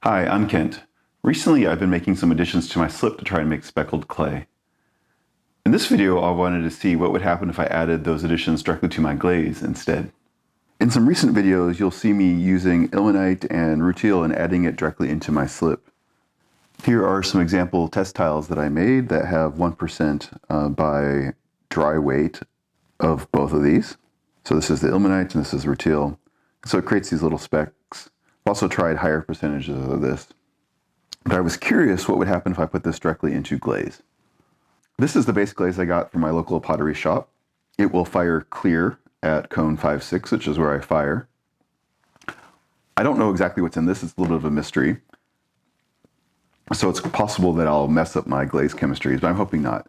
Hi, I'm Kent. Recently I've been making some additions to my slip to try and make speckled clay. In this video I wanted to see what would happen if I added those additions directly to my glaze instead. In some recent videos you'll see me using ilmenite and rutile and adding it directly into my slip. Here are some example test tiles that I made that have 1% by dry weight of both of these. So this is the ilmenite and this is rutile. So it creates these little specks. I've also tried higher percentages of this. But I was curious what would happen if I put this directly into glaze. This is the base glaze I got from my local pottery shop. It will fire clear at cone 5-6, which is where I fire. I don't know exactly what's in this. It's a little bit of a mystery. So it's possible that I'll mess up my glaze chemistries, but I'm hoping not.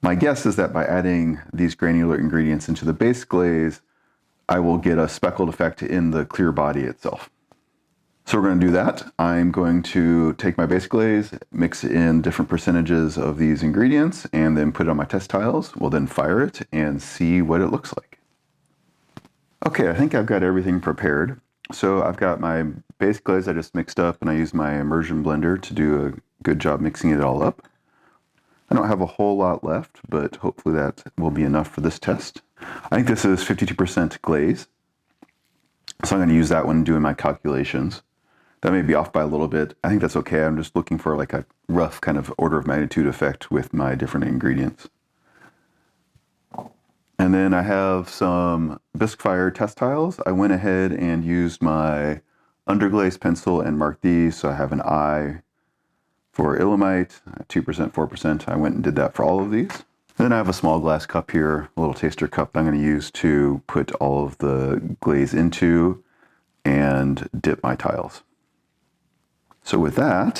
My guess is that by adding these granular ingredients into the base glaze, I will get a speckled effect in the clear body itself. So we're going to do that. I'm going to take my base glaze, mix in different percentages of these ingredients, and then put it on my test tiles. We'll then fire it and see what it looks like. Okay, I think I've got everything prepared. So I've got my base glaze I just mixed up, and I used my immersion blender to do a good job mixing it all up. I don't have a whole lot left, but hopefully that will be enough for this test. I think this is 52% glaze. So I'm going to use that when doing my calculations. That may be off by a little bit. I think that's okay. I'm just looking for like a rough kind of order of magnitude effect with my different ingredients. And then I have some Bisque fire test tiles. I went ahead and used my underglaze pencil and marked these. So I have an I for ilmenite, 2%, 4%. I went and did that for all of these. And then I have a small glass cup here, a little taster cup I'm going to use to put all of the glaze into and dip my tiles. So with that,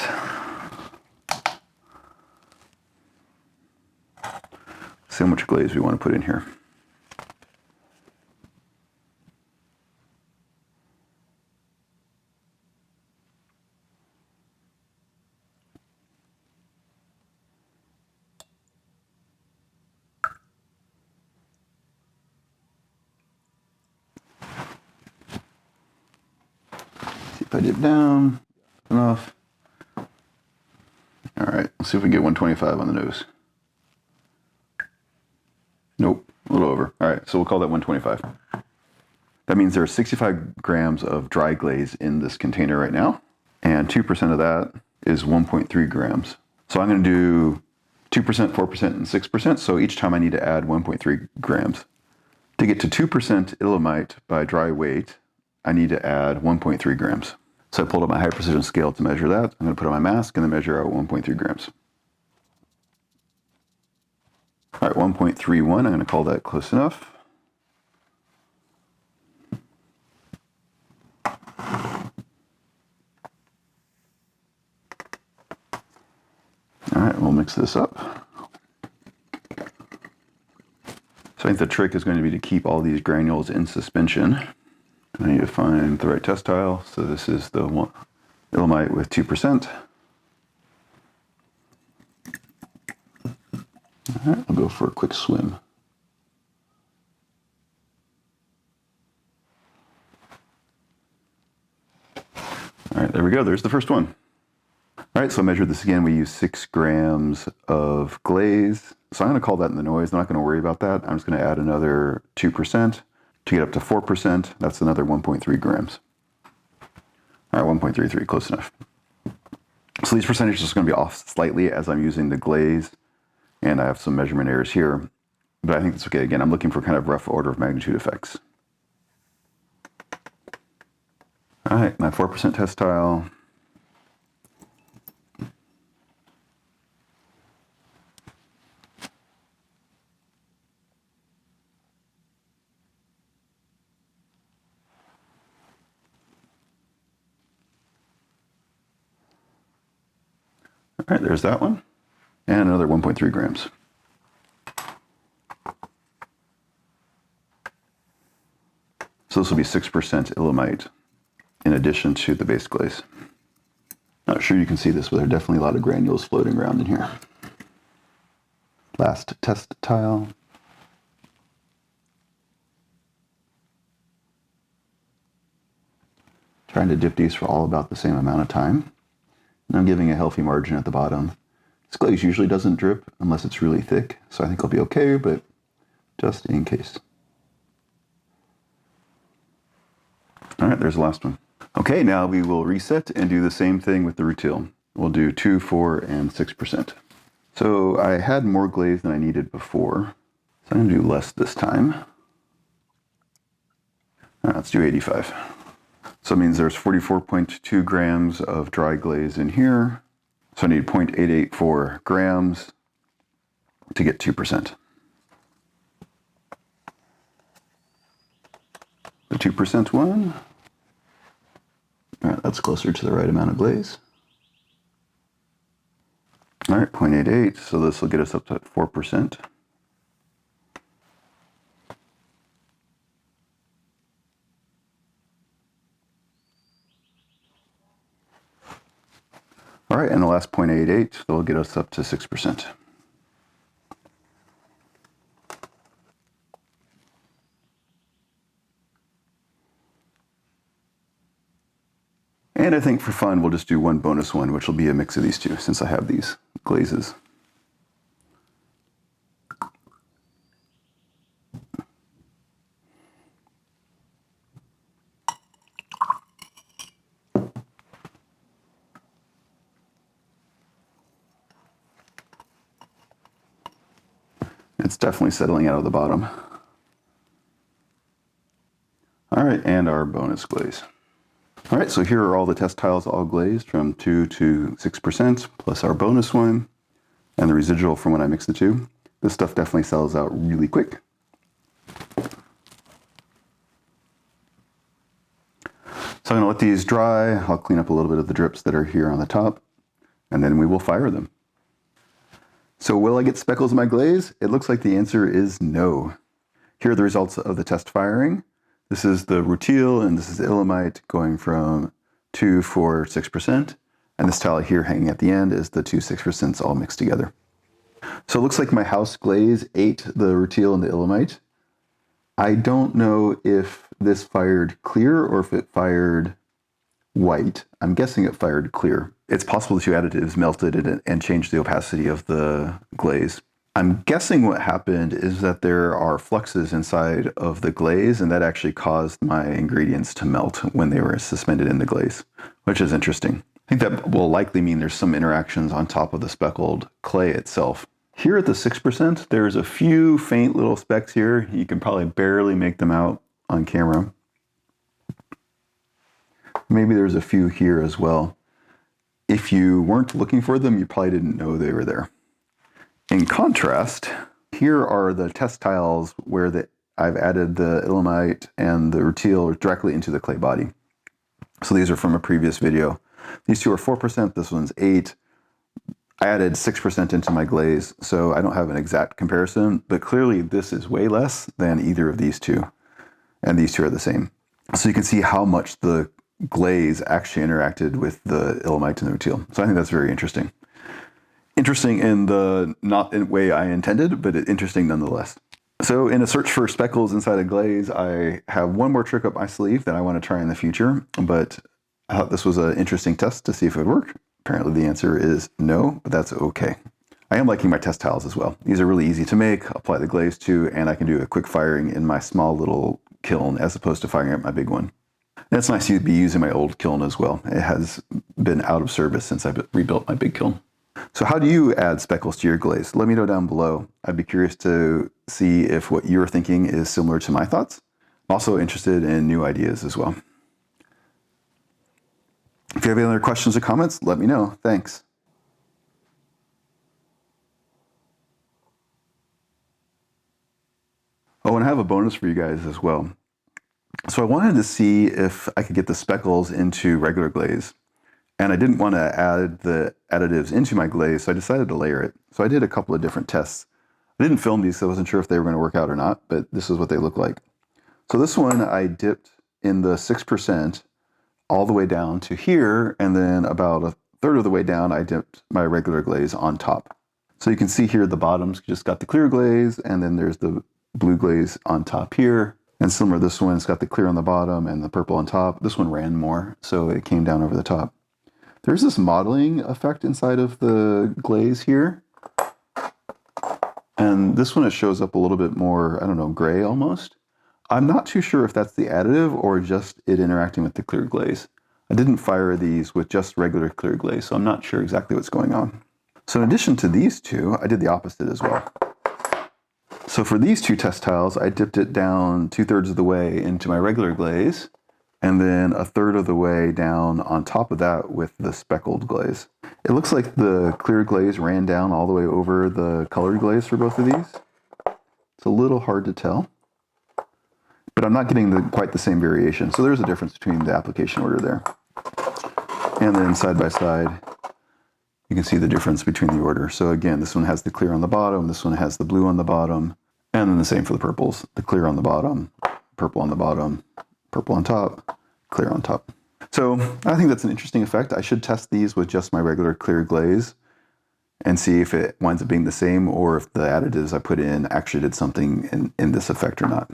see how much glaze we want to put in here. See if I dip down enough. All right, let's see if we can get 125 on the nose. Nope, a little over. All right, so we'll call that 125. That means there are 65 grams of dry glaze in this container right now, and 2% of that is 1.3 grams. So I'm going to do 2%, 4%, and 6%, so each time I need to add 1.3 grams. To get to 2% ilmenite by dry weight, I need to add 1.3 grams. So I pulled up my high precision scale to measure that. I'm going to put on my mask and then measure out 1.3 grams. All right, 1.31, I'm going to call that close enough. All right, we'll mix this up. So I think the trick is going to be to keep all these granules in suspension. I need to find the right test tile. So this is the ilmenite with 2%. All right, I'll go for a quick swim. All right, there we go. There's the first one. All right, so I measured this again. We use 6 grams of glaze. So I'm going to call that in the noise. I'm not going to worry about that. I'm just going to add another 2%. To get up to 4%, that's another 1.3 grams. All right, 1.33, close enough. So these percentages are going to be off slightly as I'm using the glaze, and I have some measurement errors here, but I think that's okay. Again, I'm looking for kind of rough order of magnitude effects. All right, my 4% test tile. All right, there's that one. And another 1.3 grams. So this will be 6% ilmenite in addition to the base glaze. Not sure you can see this, but there are definitely a lot of granules floating around in here. Last test tile. Trying to dip these for all about the same amount of time. I'm giving a healthy margin at the bottom. This glaze usually doesn't drip unless it's really thick, so I think I'll be okay, but just in case. All right, there's the last one. Okay, now we will reset and do the same thing with the rutile. We'll do 2, 4, and 6%. So I had more glaze than I needed before, so I'm going to do less this time. Let's do 85. So it means there's 44.2 grams of dry glaze in here. So I need 0.884 grams to get 2%. The 2% one. All right, that's closer to the right amount of glaze. All right, 0.88, so this will get us up to 4%. All right, and the last 0.88, that'll get us up to 6%. And I think for fun, we'll just do one bonus one, which will be a mix of these two, since I have these glazes. It's definitely settling out of the bottom. All right, and our bonus glaze. All right, so here are all the test tiles all glazed from 2 to 6%, plus our bonus one, and the residual from when I mix the two. This stuff definitely sells out really quick. So I'm gonna let these dry. I'll clean up a little bit of the drips that are here on the top, and then we will fire them. So will I get speckles in my glaze? It looks like the answer is no. Here are the results of the test firing. This is the rutile and this is the ilmenite going from 2, 4, 6%. And this tile here hanging at the end is the 2 6% all mixed together. So it looks like my house glaze ate the rutile and the ilmenite. I don't know if this fired clear or if it fired white. I'm guessing it fired clear. It's possible the two additives melted it and changed the opacity of the glaze. I'm guessing what happened is that there are fluxes inside of the glaze, and that actually caused my ingredients to melt when they were suspended in the glaze, which is interesting. I think that will likely mean there's some interactions on top of the speckled clay itself. Here at the 6%, there's a few faint little specks here. You can probably barely make them out on camera. Maybe there's a few here as well. If you weren't looking for them, you probably didn't know they were there. In contrast, here are the test tiles where I've added the ilmenite and the rutile directly into the clay body. So these are from a previous video. These two are 4%, this one's 8%. I added 6% into my glaze, so I don't have an exact comparison, but clearly this is way less than either of these two, and these two are the same. So you can see how much the glaze actually interacted with the ilmenite and the rutile. So I think that's very interesting. Interesting in the not in way I intended, but interesting nonetheless. So in a search for speckles inside a glaze, I have one more trick up my sleeve that I want to try in the future, but I thought this was an interesting test to see if it would work. Apparently the answer is no, but that's okay. I am liking my test tiles as well. These are really easy to make, apply the glaze to, and I can do a quick firing in my small little kiln as opposed to firing at my big one. And it's nice to be using my old kiln as well. It has been out of service since I rebuilt my big kiln. So how do you add speckles to your glaze? Let me know down below. I'd be curious to see if what you're thinking is similar to my thoughts. I'm also interested in new ideas as well. If you have any other questions or comments, let me know. Thanks. Oh, and I have a bonus for you guys as well. So I wanted to see if I could get the speckles into regular glaze. And I didn't want to add the additives into my glaze, so I decided to layer it. So I did a couple of different tests. I didn't film these, so I wasn't sure if they were going to work out or not, but this is what they look like. So this one I dipped in the 6% all the way down to here, and then about a third of the way down, I dipped my regular glaze on top. So you can see here the bottom's just got the clear glaze, and then there's the blue glaze on top here. And similar, this one's got the clear on the bottom and the purple on top. This one ran more, so it came down over the top. There's this modeling effect inside of the glaze here. And this one, it shows up a little bit more, I don't know, gray almost. I'm not too sure if that's the additive or just it interacting with the clear glaze. I didn't fire these with just regular clear glaze, so I'm not sure exactly what's going on. So in addition to these two, I did the opposite as well. So for these two test tiles, I dipped it down 2/3 of the way into my regular glaze, and then 1/3 of the way down on top of that with the speckled glaze. It looks like the clear glaze ran down all the way over the colored glaze for both of these. It's a little hard to tell, but I'm not getting quite the same variation. So there's a difference between the application order there. And then side by side, you can see the difference between the order. So again, this one has the clear on the bottom, this one has the blue on the bottom, and then the same for the purples. The clear on the bottom, purple on the bottom, purple on top, clear on top. So I think that's an interesting effect. I should test these with just my regular clear glaze and see if it winds up being the same or if the additives I put in actually did something in this effect or not.